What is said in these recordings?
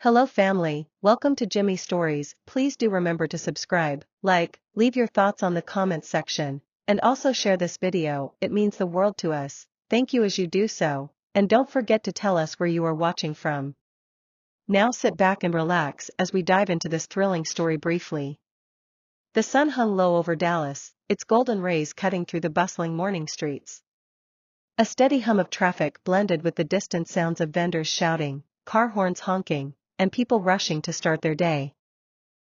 Hello family, welcome to Jimmy Stories. Please do remember to subscribe, like, leave your thoughts on the comments section, and also share this video. It means the world to us. Thank you as you do so, and don't forget to tell us where you are watching from. Now sit back and relax as we dive into this thrilling story briefly. The sun hung low over Dallas, its golden rays cutting through the bustling morning streets. A steady hum of traffic blended with the distant sounds of vendors shouting, car horns honking, and people rushing to start their day.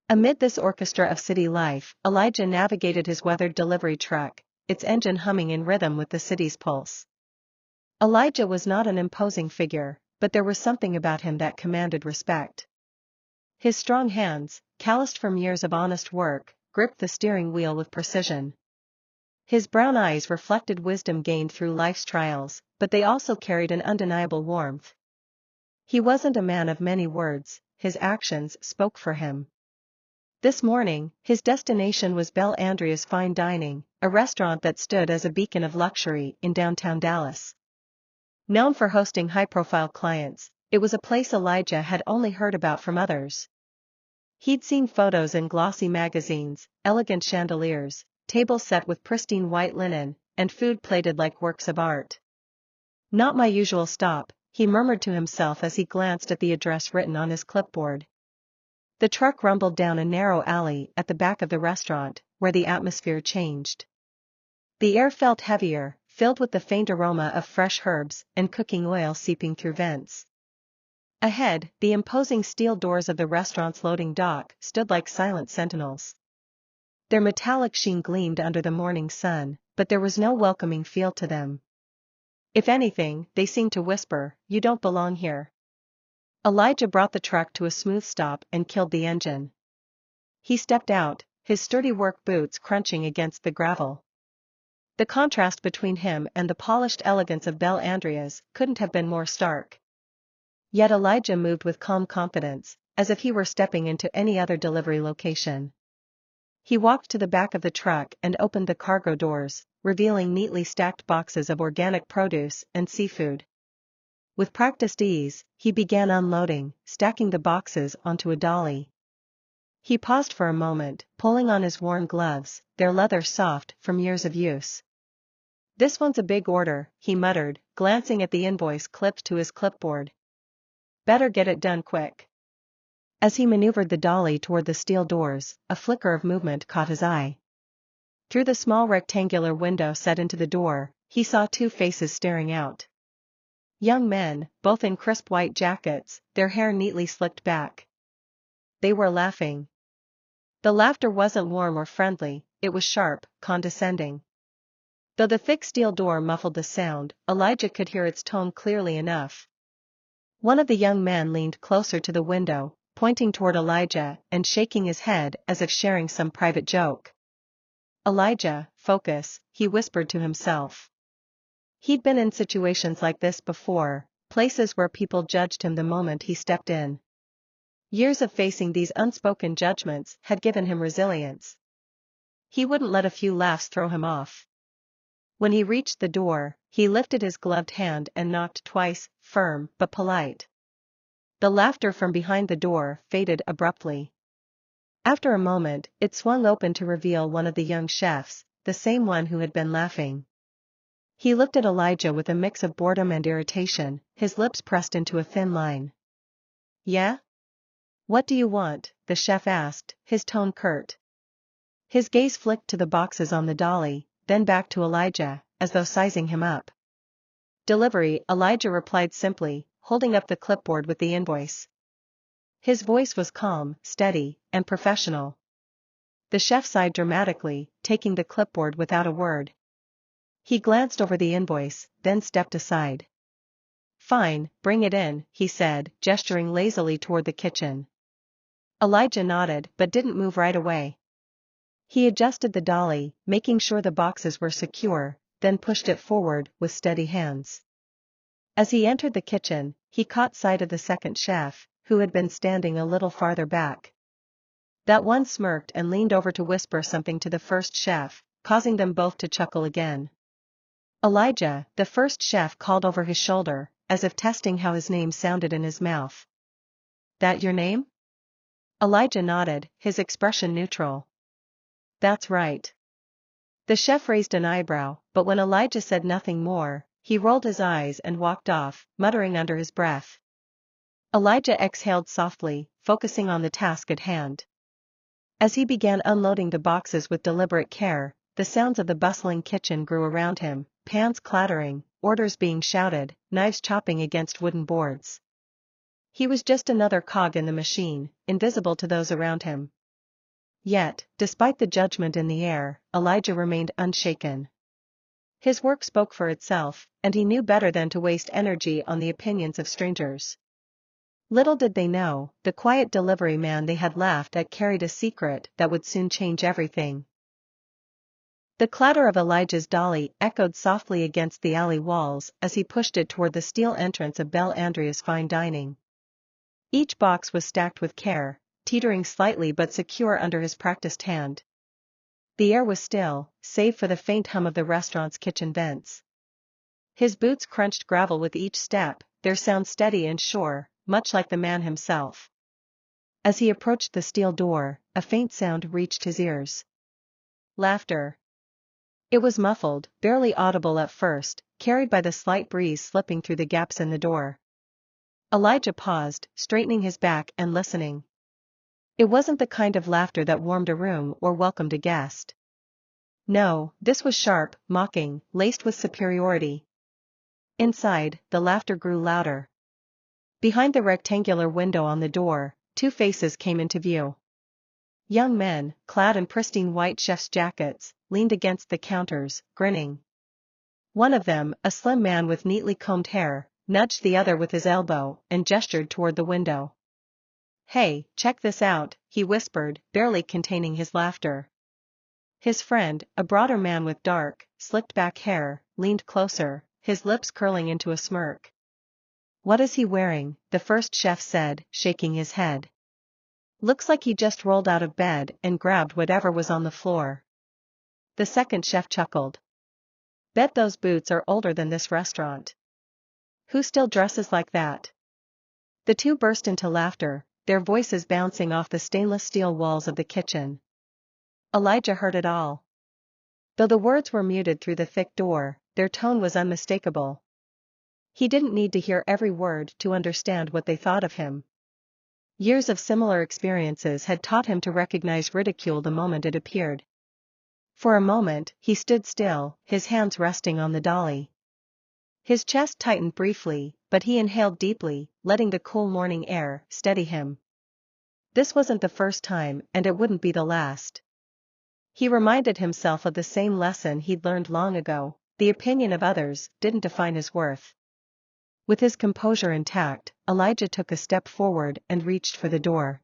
Amid this orchestra of city life, Elijah navigated his weathered delivery truck, its engine humming in rhythm with the city's pulse. Elijah was not an imposing figure, but there was something about him that commanded respect. His strong hands, calloused from years of honest work, gripped the steering wheel with precision. His brown eyes reflected wisdom gained through life's trials, but they also carried an undeniable warmth. He wasn't a man of many words, his actions spoke for him. This morning, his destination was Belle Andrea's Fine Dining, a restaurant that stood as a beacon of luxury in downtown Dallas. Known for hosting high-profile clients, it was a place Elijah had only heard about from others. He'd seen photos in glossy magazines, elegant chandeliers, tables set with pristine white linen, and food plated like works of art. Not my usual stop, he murmured to himself as he glanced at the address written on his clipboard. The truck rumbled down a narrow alley at the back of the restaurant, where the atmosphere changed. The air felt heavier, filled with the faint aroma of fresh herbs and cooking oil seeping through vents. Ahead, the imposing steel doors of the restaurant's loading dock stood like silent sentinels. Their metallic sheen gleamed under the morning sun, but there was no welcoming feel to them. If anything, they seemed to whisper, "You don't belong here." Elijah brought the truck to a smooth stop and killed the engine. He stepped out, his sturdy work boots crunching against the gravel. The contrast between him and the polished elegance of Belle Andrea's couldn't have been more stark. Yet Elijah moved with calm confidence, as if he were stepping into any other delivery location. He walked to the back of the truck and opened the cargo doors, revealing neatly stacked boxes of organic produce and seafood. With practiced ease, he began unloading, stacking the boxes onto a dolly. He paused for a moment, pulling on his worn gloves, their leather soft from years of use. "This one's a big order," he muttered, glancing at the invoice clipped to his clipboard. "Better get it done quick." As he maneuvered the dolly toward the steel doors, a flicker of movement caught his eye. Through the small rectangular window set into the door, he saw two faces staring out. Young men, both in crisp white jackets, their hair neatly slicked back. They were laughing. The laughter wasn't warm or friendly, it was sharp, condescending. Though the thick steel door muffled the sound, Elijah could hear its tone clearly enough. One of the young men leaned closer to the window, pointing toward Elijah and shaking his head as if sharing some private joke. "Elijah, focus," he whispered to himself. He'd been in situations like this before, places where people judged him the moment he stepped in. Years of facing these unspoken judgments had given him resilience. He wouldn't let a few laughs throw him off. When he reached the door, he lifted his gloved hand and knocked twice, firm but polite. The laughter from behind the door faded abruptly. After a moment, it swung open to reveal one of the young chefs, the same one who had been laughing. He looked at Elijah with a mix of boredom and irritation, his lips pressed into a thin line. "Yeah? What do you want?" the chef asked, his tone curt. His gaze flicked to the boxes on the dolly, then back to Elijah, as though sizing him up. "Delivery," Elijah replied simply, holding up the clipboard with the invoice. His voice was calm, steady, and professional. The chef sighed dramatically, taking the clipboard without a word. He glanced over the invoice, then stepped aside. "Fine, bring it in," he said, gesturing lazily toward the kitchen. Elijah nodded but didn't move right away. He adjusted the dolly, making sure the boxes were secure, then pushed it forward with steady hands. As he entered the kitchen, he caught sight of the second chef, who had been standing a little farther back. That one smirked and leaned over to whisper something to the first chef, causing them both to chuckle again. "Elijah," the first chef called over his shoulder, as if testing how his name sounded in his mouth. That your name? Elijah nodded, his expression neutral. That's right. The chef raised an eyebrow, but when Elijah said nothing more, he rolled his eyes and walked off, muttering under his breath. Elijah exhaled softly, focusing on the task at hand. As he began unloading the boxes with deliberate care, the sounds of the bustling kitchen grew around him, pans clattering, orders being shouted, knives chopping against wooden boards. He was just another cog in the machine, invisible to those around him. Yet, despite the judgment in the air, Elijah remained unshaken. His work spoke for itself, and he knew better than to waste energy on the opinions of strangers. Little did they know, the quiet delivery man they had laughed at carried a secret that would soon change everything. The clatter of Elijah's dolly echoed softly against the alley walls as he pushed it toward the steel entrance of Belle Andrea's fine dining. Each box was stacked with care, teetering slightly but secure under his practiced hand. The air was still, save for the faint hum of the restaurant's kitchen vents. His boots crunched gravel with each step, their sound steady and sure, much like the man himself. As he approached the steel door, a faint sound reached his ears. Laughter. It was muffled, barely audible at first, carried by the slight breeze slipping through the gaps in the door. Elijah paused, straightening his back and listening. It wasn't the kind of laughter that warmed a room or welcomed a guest. No, this was sharp, mocking, laced with superiority. Inside, the laughter grew louder. Behind the rectangular window on the door, two faces came into view. Young men, clad in pristine white chef's jackets, leaned against the counters, grinning. One of them, a slim man with neatly combed hair, nudged the other with his elbow and gestured toward the window. "Hey, check this out," he whispered, barely containing his laughter. His friend, a broader man with dark, slicked-back hair, leaned closer, his lips curling into a smirk. "What is he wearing?" the first chef said, shaking his head. "Looks like he just rolled out of bed and grabbed whatever was on the floor." The second chef chuckled. "Bet those boots are older than this restaurant. Who still dresses like that?" The two burst into laughter, their voices bouncing off the stainless steel walls of the kitchen. Elijah heard it all. Though the words were muted through the thick door, their tone was unmistakable. He didn't need to hear every word to understand what they thought of him. Years of similar experiences had taught him to recognize ridicule the moment it appeared. For a moment, he stood still, his hands resting on the dolly. His chest tightened briefly, but he inhaled deeply, letting the cool morning air steady him. This wasn't the first time, and it wouldn't be the last. He reminded himself of the same lesson he'd learned long ago: the opinion of others didn't define his worth. With his composure intact, Elijah took a step forward and reached for the door.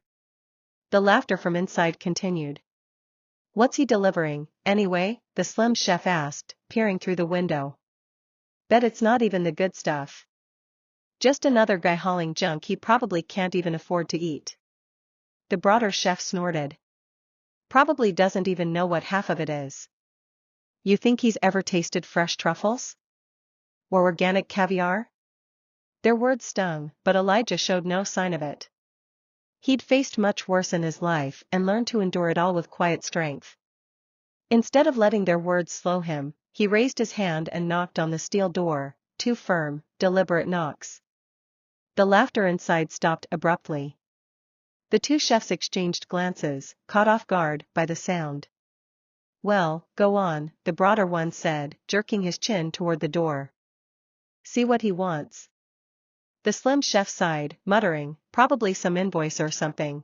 The laughter from inside continued. "What's he delivering, anyway?" the slim chef asked, peering through the window. "Bet it's not even the good stuff. Just another guy hauling junk he probably can't even afford to eat." The broader chef snorted. "Probably doesn't even know what half of it is. You think he's ever tasted fresh truffles? Or organic caviar?" Their words stung, but Elijah showed no sign of it. He'd faced much worse in his life and learned to endure it all with quiet strength. Instead of letting their words slow him, he raised his hand and knocked on the steel door, two firm, deliberate knocks. The laughter inside stopped abruptly. The two chefs exchanged glances, caught off guard by the sound. "Well, go on," the broader one said, jerking his chin toward the door. "See what he wants." The slim chef sighed, muttering, "Probably some invoice or something.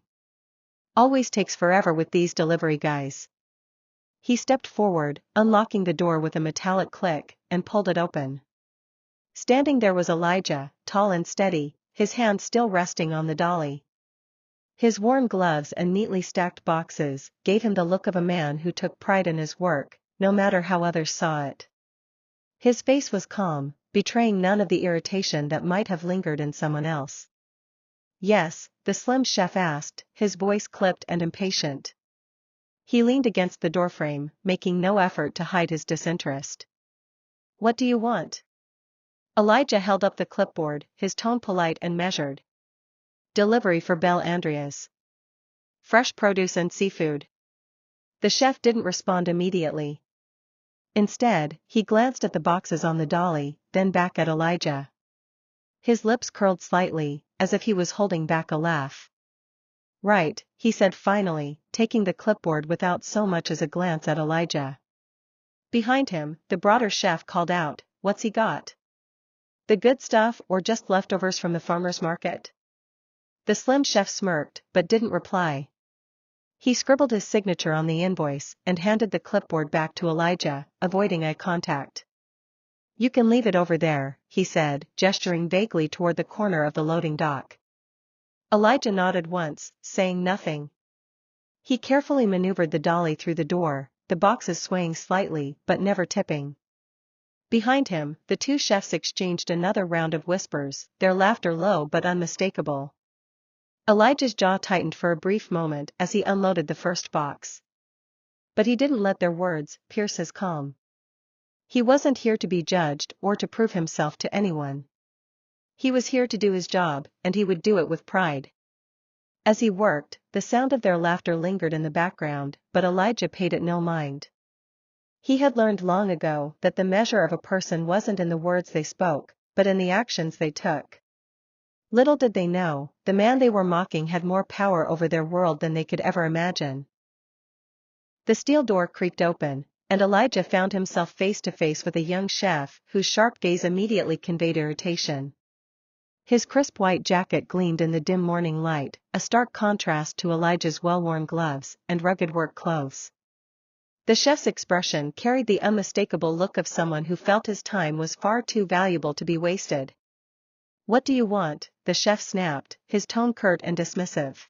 Always takes forever with these delivery guys." He stepped forward, unlocking the door with a metallic click, and pulled it open. Standing there was Elijah, tall and steady, his hand still resting on the dolly. His worn gloves and neatly stacked boxes gave him the look of a man who took pride in his work, no matter how others saw it. His face was calm, betraying none of the irritation that might have lingered in someone else. "Yes?" the slim chef asked, his voice clipped and impatient. He leaned against the doorframe, making no effort to hide his disinterest. "What do you want?" Elijah held up the clipboard, his tone polite and measured. Delivery for Belle Andreas. Fresh produce and seafood. The chef didn't respond immediately. Instead, he glanced at the boxes on the dolly, then back at Elijah. His lips curled slightly, as if he was holding back a laugh. Right, he said finally, taking the clipboard without so much as a glance at Elijah. Behind him, the broader chef called out, "What's he got? The good stuff or just leftovers from the farmer's market?" The slim chef smirked, but didn't reply. He scribbled his signature on the invoice and handed the clipboard back to Elijah, avoiding eye contact. "You can leave it over there," he said, gesturing vaguely toward the corner of the loading dock. Elijah nodded once, saying nothing. He carefully maneuvered the dolly through the door, the boxes swaying slightly but never tipping. Behind him, the two chefs exchanged another round of whispers, their laughter low but unmistakable. Elijah's jaw tightened for a brief moment as he unloaded the first box. But he didn't let their words pierce his calm. He wasn't here to be judged or to prove himself to anyone. He was here to do his job, and he would do it with pride. As he worked, the sound of their laughter lingered in the background, but Elijah paid it no mind. He had learned long ago that the measure of a person wasn't in the words they spoke, but in the actions they took. Little did they know, the man they were mocking had more power over their world than they could ever imagine. The steel door creaked open, and Elijah found himself face to face with a young chef whose sharp gaze immediately conveyed irritation. His crisp white jacket gleamed in the dim morning light, a stark contrast to Elijah's well-worn gloves and rugged work clothes. The chef's expression carried the unmistakable look of someone who felt his time was far too valuable to be wasted. "What do you want?" the chef snapped, his tone curt and dismissive.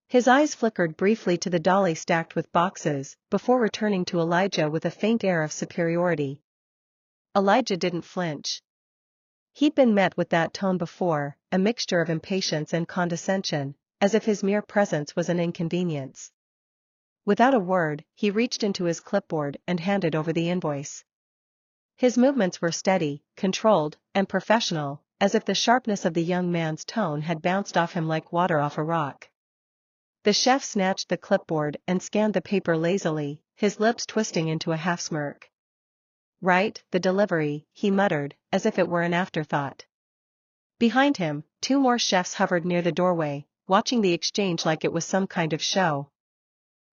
His eyes flickered briefly to the dolly stacked with boxes, before returning to Elijah with a faint air of superiority. Elijah didn't flinch. He'd been met with that tone before, a mixture of impatience and condescension, as if his mere presence was an inconvenience. Without a word, he reached into his clipboard and handed over the invoice. His movements were steady, controlled, and professional, as if the sharpness of the young man's tone had bounced off him like water off a rock. The chef snatched the clipboard and scanned the paper lazily, his lips twisting into a half-smirk. "Right, the delivery," he muttered, as if it were an afterthought. Behind him, two more chefs hovered near the doorway, watching the exchange like it was some kind of show.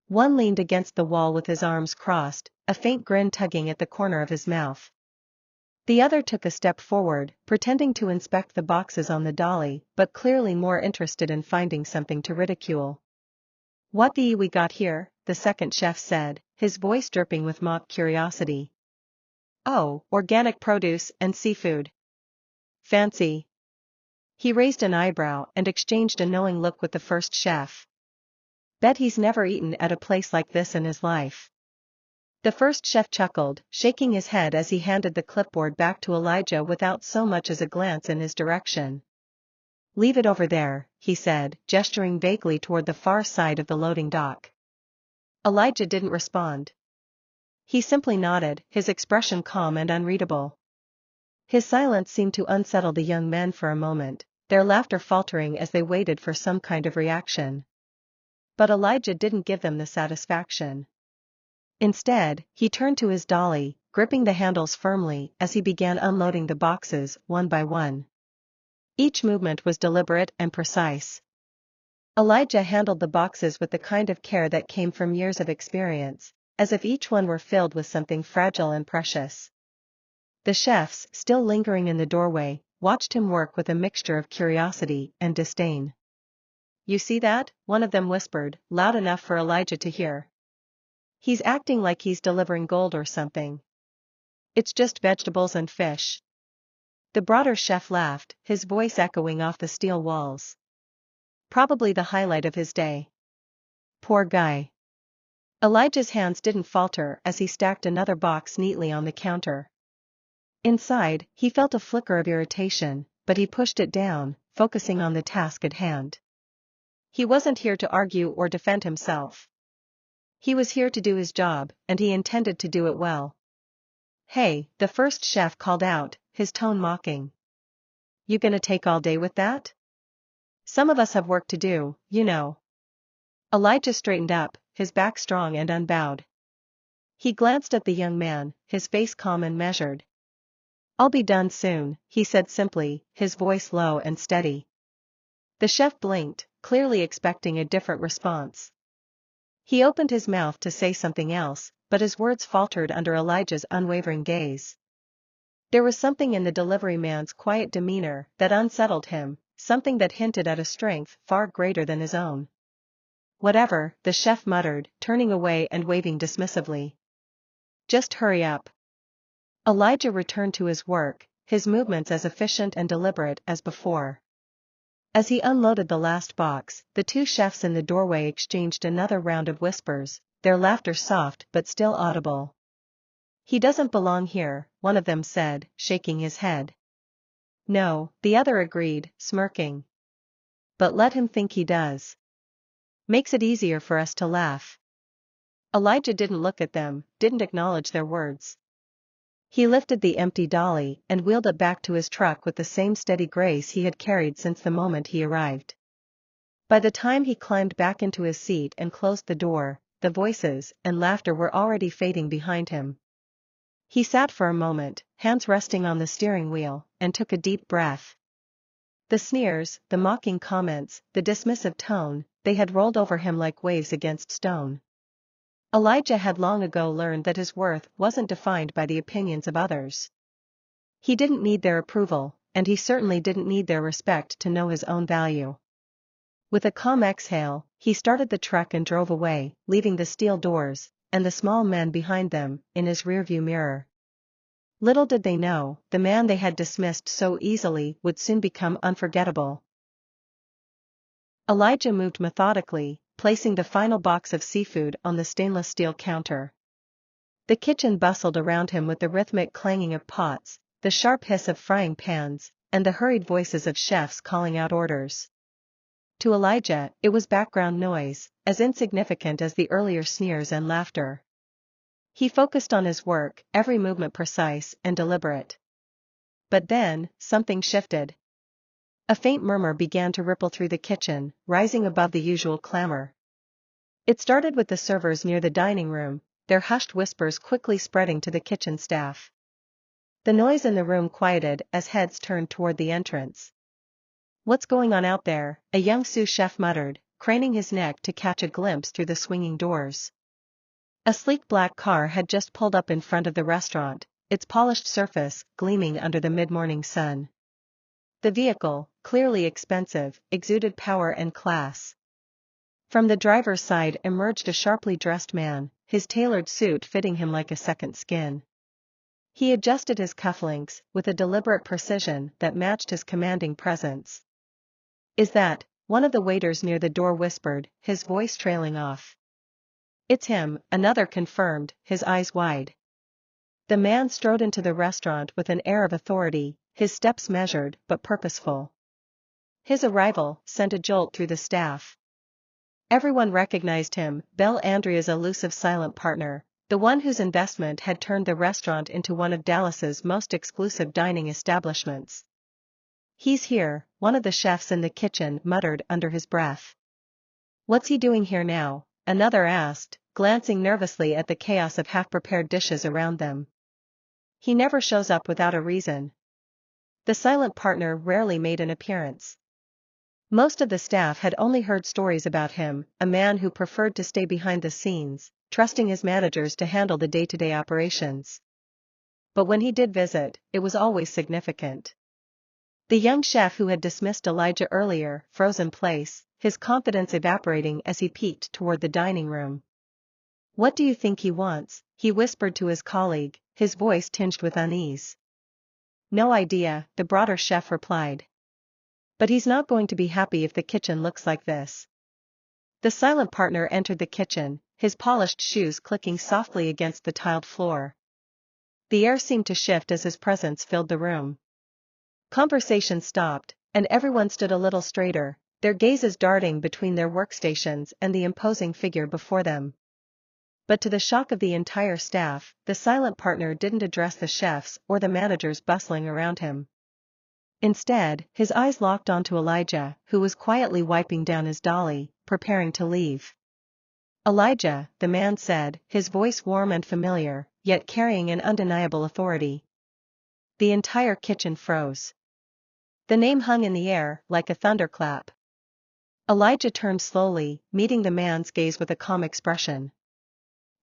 One leaned against the wall with his arms crossed, a faint grin tugging at the corner of his mouth. The other took a step forward, pretending to inspect the boxes on the dolly, but clearly more interested in finding something to ridicule. "What be we got here?" the second chef said, his voice dripping with mock curiosity. "Oh, organic produce and seafood. Fancy." He raised an eyebrow and exchanged a knowing look with the first chef. "Bet he's never eaten at a place like this in his life." The first chef chuckled, shaking his head as he handed the clipboard back to Elijah without so much as a glance in his direction. "Leave it over there," he said, gesturing vaguely toward the far side of the loading dock. Elijah didn't respond. He simply nodded, his expression calm and unreadable. His silence seemed to unsettle the young men for a moment, their laughter faltering as they waited for some kind of reaction. But Elijah didn't give them the satisfaction. Instead, he turned to his dolly, gripping the handles firmly as he began unloading the boxes, one by one. Each movement was deliberate and precise. Elijah handled the boxes with the kind of care that came from years of experience, as if each one were filled with something fragile and precious. The chefs, still lingering in the doorway, watched him work with a mixture of curiosity and disdain. "You see that?" one of them whispered, loud enough for Elijah to hear. "He's acting like he's delivering gold or something. It's just vegetables and fish." The broader chef laughed, his voice echoing off the steel walls. Probably the highlight of his day. Poor guy. Elijah's hands didn't falter as he stacked another box neatly on the counter. Inside, he felt a flicker of irritation, but he pushed it down, focusing on the task at hand. He wasn't here to argue or defend himself. He was here to do his job, and he intended to do it well. "Hey," the first chef called out, his tone mocking. "You gonna take all day with that?" Some of us have work to do, you know. Elijah straightened up, his back strong and unbowed. He glanced at the young man, his face calm and measured. "I'll be done soon," he said simply, his voice low and steady. The chef blinked, clearly expecting a different response. He opened his mouth to say something else, but his words faltered under Elijah's unwavering gaze. There was something in the delivery man's quiet demeanor that unsettled him, something that hinted at a strength far greater than his own. "Whatever," the chef muttered, turning away and waving dismissively. "Just hurry up." Elijah returned to his work, his movements as efficient and deliberate as before. As he unloaded the last box, the two chefs in the doorway exchanged another round of whispers, their laughter soft but still audible. "He doesn't belong here," one of them said, shaking his head. "No," the other agreed, smirking. "But let him think he does. Makes it easier for us to laugh." Elijah didn't look at them, didn't acknowledge their words. He lifted the empty dolly and wheeled it back to his truck with the same steady grace he had carried since the moment he arrived. By the time he climbed back into his seat and closed the door, the voices and laughter were already fading behind him. He sat for a moment, hands resting on the steering wheel, and took a deep breath. The sneers, the mocking comments, the dismissive tone, they had rolled over him like waves against stone. Elijah had long ago learned that his worth wasn't defined by the opinions of others. He didn't need their approval, and he certainly didn't need their respect to know his own value. With a calm exhale, he started the truck and drove away, leaving the steel doors, and the small man behind them, in his rearview mirror. Little did they know, the man they had dismissed so easily would soon become unforgettable. Elijah moved methodically, placing the final box of seafood on the stainless steel counter. The kitchen bustled around him with the rhythmic clanging of pots, the sharp hiss of frying pans, and the hurried voices of chefs calling out orders. To Elijah, it was background noise, as insignificant as the earlier sneers and laughter. He focused on his work, every movement precise and deliberate. But then, something shifted. A faint murmur began to ripple through the kitchen, rising above the usual clamor. It started with the servers near the dining room, their hushed whispers quickly spreading to the kitchen staff. The noise in the room quieted as heads turned toward the entrance. "What's going on out there?" a young sous chef muttered, craning his neck to catch a glimpse through the swinging doors. A sleek black car had just pulled up in front of the restaurant, its polished surface gleaming under the mid-morning sun. The vehicle, clearly expensive, exuded power and class. From the driver's side emerged a sharply dressed man, his tailored suit fitting him like a second skin. He adjusted his cufflinks with a deliberate precision that matched his commanding presence. "Is that," one of the waiters near the door whispered, his voice trailing off. "It's him," another confirmed, his eyes wide. The man strode into the restaurant with an air of authority, his steps measured but purposeful. His arrival sent a jolt through the staff. Everyone recognized him, Belle Andrea's elusive silent partner, the one whose investment had turned the restaurant into one of Dallas's most exclusive dining establishments. "He's here," one of the chefs in the kitchen muttered under his breath. "What's he doing here now?" another asked, glancing nervously at the chaos of half-prepared dishes around them. "He never shows up without a reason." The silent partner rarely made an appearance. Most of the staff had only heard stories about him, a man who preferred to stay behind the scenes, trusting his managers to handle the day-to-day operations. But when he did visit, it was always significant. The young chef who had dismissed Elijah earlier froze in place, his confidence evaporating as he peeked toward the dining room. "What do you think he wants?" he whispered to his colleague, his voice tinged with unease. "No idea," the broader chef replied. "But he's not going to be happy if the kitchen looks like this." The silent partner entered the kitchen, his polished shoes clicking softly against the tiled floor. The air seemed to shift as his presence filled the room. Conversation stopped, and everyone stood a little straighter, their gazes darting between their workstations and the imposing figure before them. But to the shock of the entire staff, the silent partner didn't address the chefs or the managers bustling around him. Instead, his eyes locked onto Elijah, who was quietly wiping down his dolly, preparing to leave. "Elijah," the man said, his voice warm and familiar, yet carrying an undeniable authority. The entire kitchen froze. The name hung in the air, like a thunderclap. Elijah turned slowly, meeting the man's gaze with a calm expression.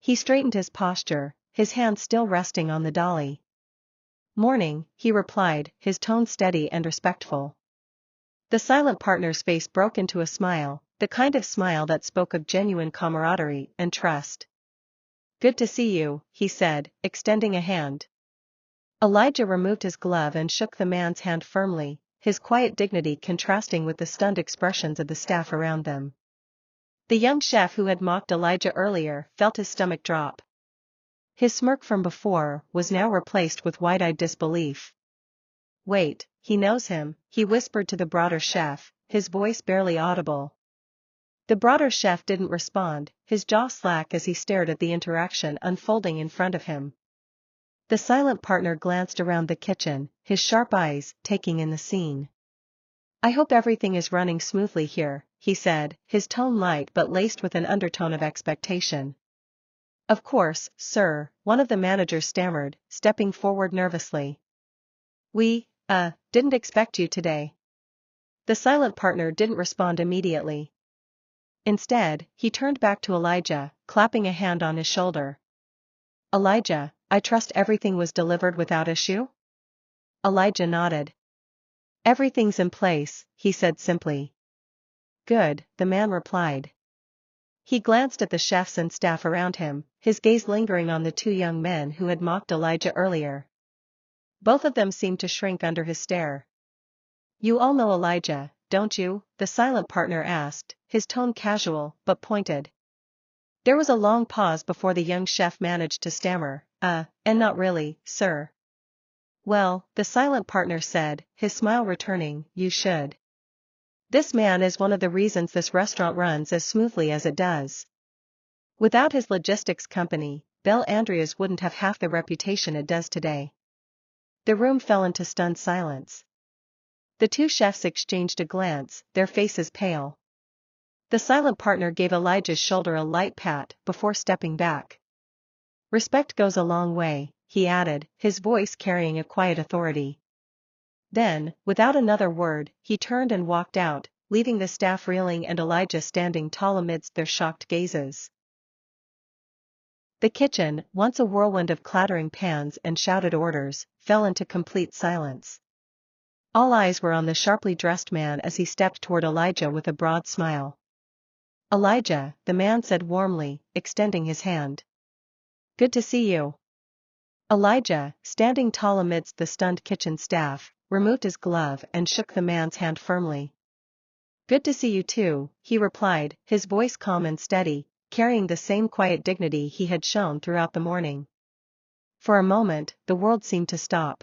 He straightened his posture, his hand still resting on the dolly. "Morning," he replied, his tone steady and respectful. The silent partner's face broke into a smile, the kind of smile that spoke of genuine camaraderie and trust. "Good to see you," he said, extending a hand. Elijah removed his glove and shook the man's hand firmly, his quiet dignity contrasting with the stunned expressions of the staff around them. The young chef who had mocked Elijah earlier felt his stomach drop. His smirk from before was now replaced with wide-eyed disbelief. "Wait, he knows him," he whispered to the broader chef, his voice barely audible. The broader chef didn't respond, his jaw slack as he stared at the interaction unfolding in front of him. The silent partner glanced around the kitchen, his sharp eyes taking in the scene. "I hope everything is running smoothly here," he said, his tone light but laced with an undertone of expectation. "Of course, sir," one of the managers stammered, stepping forward nervously. "We didn't expect you today." The silent partner didn't respond immediately. Instead, he turned back to Elijah, clapping a hand on his shoulder. "Elijah, I trust everything was delivered without issue?" Elijah nodded. "Everything's in place," he said simply. "Good," the man replied. He glanced at the chefs and staff around him, his gaze lingering on the two young men who had mocked Elijah earlier. Both of them seemed to shrink under his stare. "You all know Elijah, don't you?" the silent partner asked, his tone casual but pointed. There was a long pause before the young chef managed to stammer, and not really, sir." "Well," the silent partner said, his smile returning, "you should. This man is one of the reasons this restaurant runs as smoothly as it does. Without his logistics company, Bel Andreas wouldn't have half the reputation it does today." The room fell into stunned silence. The two chefs exchanged a glance, their faces pale. The silent partner gave Elijah's shoulder a light pat before stepping back. "Respect goes a long way," he added, his voice carrying a quiet authority. Then, without another word, he turned and walked out, leaving the staff reeling and Elijah standing tall amidst their shocked gazes. The kitchen, once a whirlwind of clattering pans and shouted orders, fell into complete silence. All eyes were on the sharply dressed man as he stepped toward Elijah with a broad smile. "Elijah," the man said warmly, extending his hand. "Good to see you." Elijah, standing tall amidst the stunned kitchen staff, removed his glove and shook the man's hand firmly. "Good to see you too," he replied, his voice calm and steady, carrying the same quiet dignity he had shown throughout the morning. For a moment, the world seemed to stop.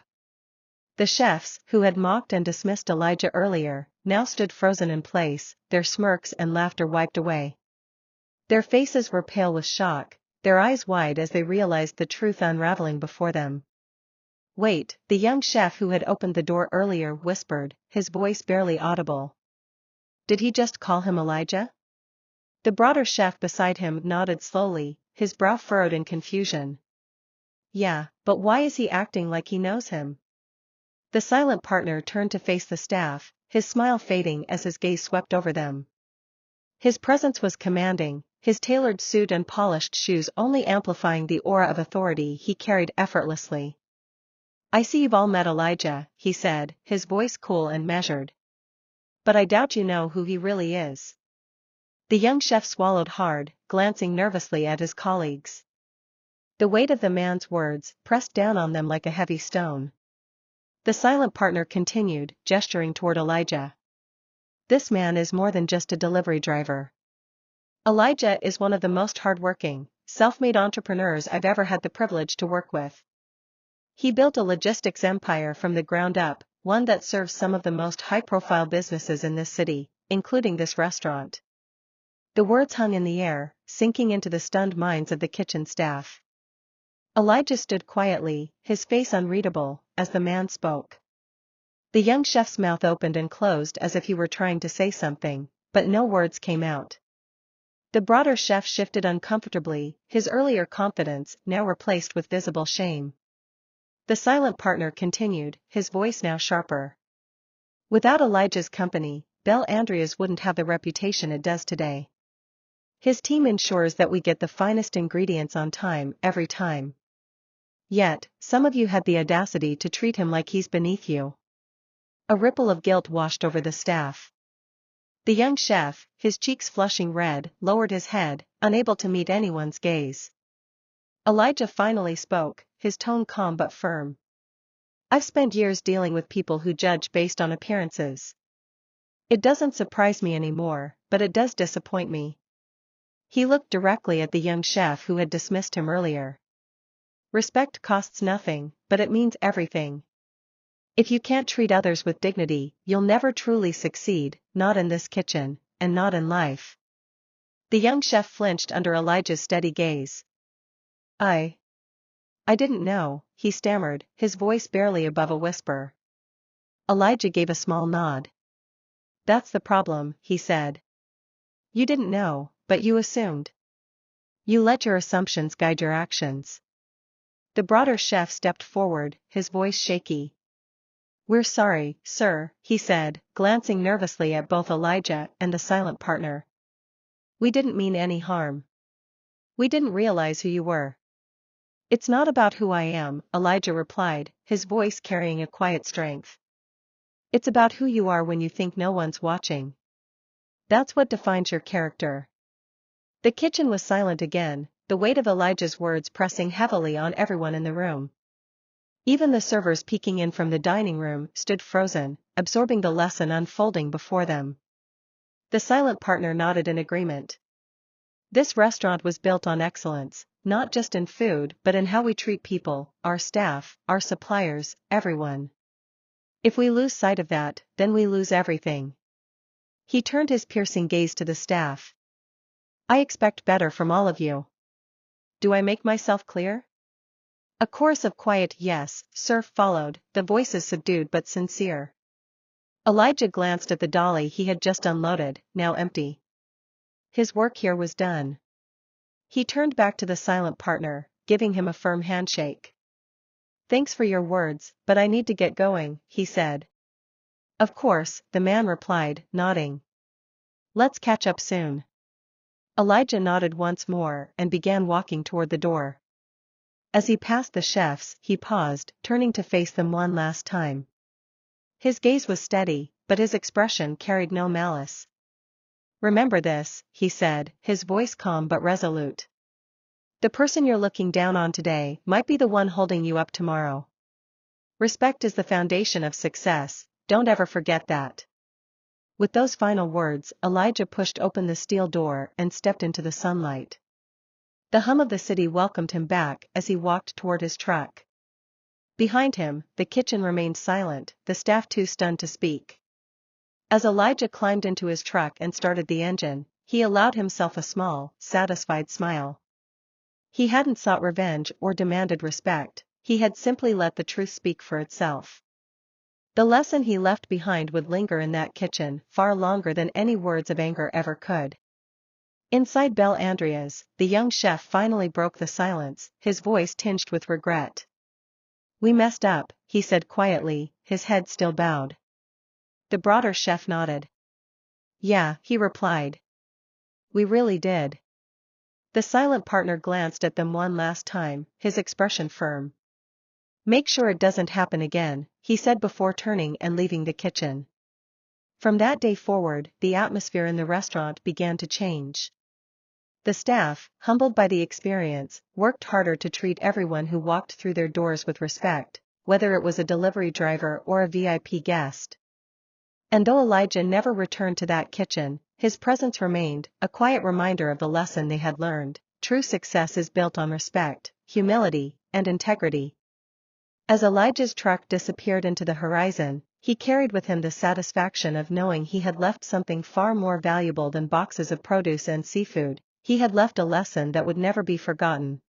The chefs, who had mocked and dismissed Elijah earlier, now stood frozen in place, their smirks and laughter wiped away. Their faces were pale with shock, their eyes wide as they realized the truth unraveling before them. "Wait," the young chef who had opened the door earlier whispered, his voice barely audible. "Did he just call him Elijah?" The broader chef beside him nodded slowly, his brow furrowed in confusion. "Yeah, but why is he acting like he knows him?" The silent partner turned to face the staff, his smile fading as his gaze swept over them. His presence was commanding, his tailored suit and polished shoes only amplifying the aura of authority he carried effortlessly. "I see you've all met Elijah," he said, his voice cool and measured. "But I doubt you know who he really is." The young chef swallowed hard, glancing nervously at his colleagues. The weight of the man's words pressed down on them like a heavy stone. The silent partner continued, gesturing toward Elijah. "This man is more than just a delivery driver. Elijah is one of the most hardworking, self-made entrepreneurs I've ever had the privilege to work with. He built a logistics empire from the ground up, one that serves some of the most high-profile businesses in this city, including this restaurant." The words hung in the air, sinking into the stunned minds of the kitchen staff. Elijah stood quietly, his face unreadable, as the man spoke. The young chef's mouth opened and closed as if he were trying to say something, but no words came out. The broader chef shifted uncomfortably, his earlier confidence now replaced with visible shame. The silent partner continued, his voice now sharper. Without Elijah's company, Bel Andreas wouldn't have the reputation it does today. His team ensures that we get the finest ingredients on time every time. Yet, some of you had the audacity to treat him like he's beneath you. A ripple of guilt washed over the staff. The young chef, his cheeks flushing red, lowered his head, unable to meet anyone's gaze. Elijah finally spoke, his tone calm but firm. I've spent years dealing with people who judge based on appearances. It doesn't surprise me anymore, but it does disappoint me. He looked directly at the young chef who had dismissed him earlier. Respect costs nothing, but it means everything. If you can't treat others with dignity, you'll never truly succeed, not in this kitchen, and not in life. The young chef flinched under Elijah's steady gaze. I didn't know, he stammered, his voice barely above a whisper. Elijah gave a small nod. That's the problem, he said. You didn't know, but you assumed. You let your assumptions guide your actions. The broader chef stepped forward, his voice shaky. We're sorry, sir, he said, glancing nervously at both Elijah and the silent partner. We didn't mean any harm. We didn't realize who you were. It's not about who I am, Elijah replied, his voice carrying a quiet strength. It's about who you are when you think no one's watching. That's what defines your character. The kitchen was silent again, the weight of Elijah's words pressing heavily on everyone in the room. Even the servers peeking in from the dining room stood frozen, absorbing the lesson unfolding before them. The silent partner nodded in agreement. This restaurant was built on excellence, not just in food but in how we treat people, our staff, our suppliers, everyone. If we lose sight of that, then we lose everything. He turned his piercing gaze to the staff. I expect better from all of you. Do I make myself clear? A chorus of quiet yes, sir followed, the voices subdued but sincere. Elijah glanced at the dolly he had just unloaded, now empty. His work here was done. He turned back to the silent partner, giving him a firm handshake. Thanks for your words, but I need to get going, he said. Of course, the man replied, nodding. Let's catch up soon. Elijah nodded once more and began walking toward the door. As he passed the chefs, he paused, turning to face them one last time. His gaze was steady, but his expression carried no malice. Remember this, he said, his voice calm but resolute. The person you're looking down on today might be the one holding you up tomorrow. Respect is the foundation of success, don't ever forget that. With those final words, Elijah pushed open the steel door and stepped into the sunlight. The hum of the city welcomed him back as he walked toward his truck. Behind him, the kitchen remained silent, the staff too stunned to speak. As Elijah climbed into his truck and started the engine, he allowed himself a small, satisfied smile. He hadn't sought revenge or demanded respect, he had simply let the truth speak for itself. The lesson he left behind would linger in that kitchen far longer than any words of anger ever could. Inside Bel Andreas, the young chef finally broke the silence, his voice tinged with regret. We messed up, he said quietly, his head still bowed. The broader chef nodded. Yeah, he replied. We really did. The silent partner glanced at them one last time, his expression firm. Make sure it doesn't happen again, he said before turning and leaving the kitchen. From that day forward, the atmosphere in the restaurant began to change. The staff, humbled by the experience, worked harder to treat everyone who walked through their doors with respect, whether it was a delivery driver or a VIP guest. And though Elijah never returned to that kitchen, his presence remained, a quiet reminder of the lesson they had learned. True success is built on respect, humility, and integrity. As Elijah's truck disappeared into the horizon, he carried with him the satisfaction of knowing he had left something far more valuable than boxes of produce and seafood. He had left a lesson that would never be forgotten,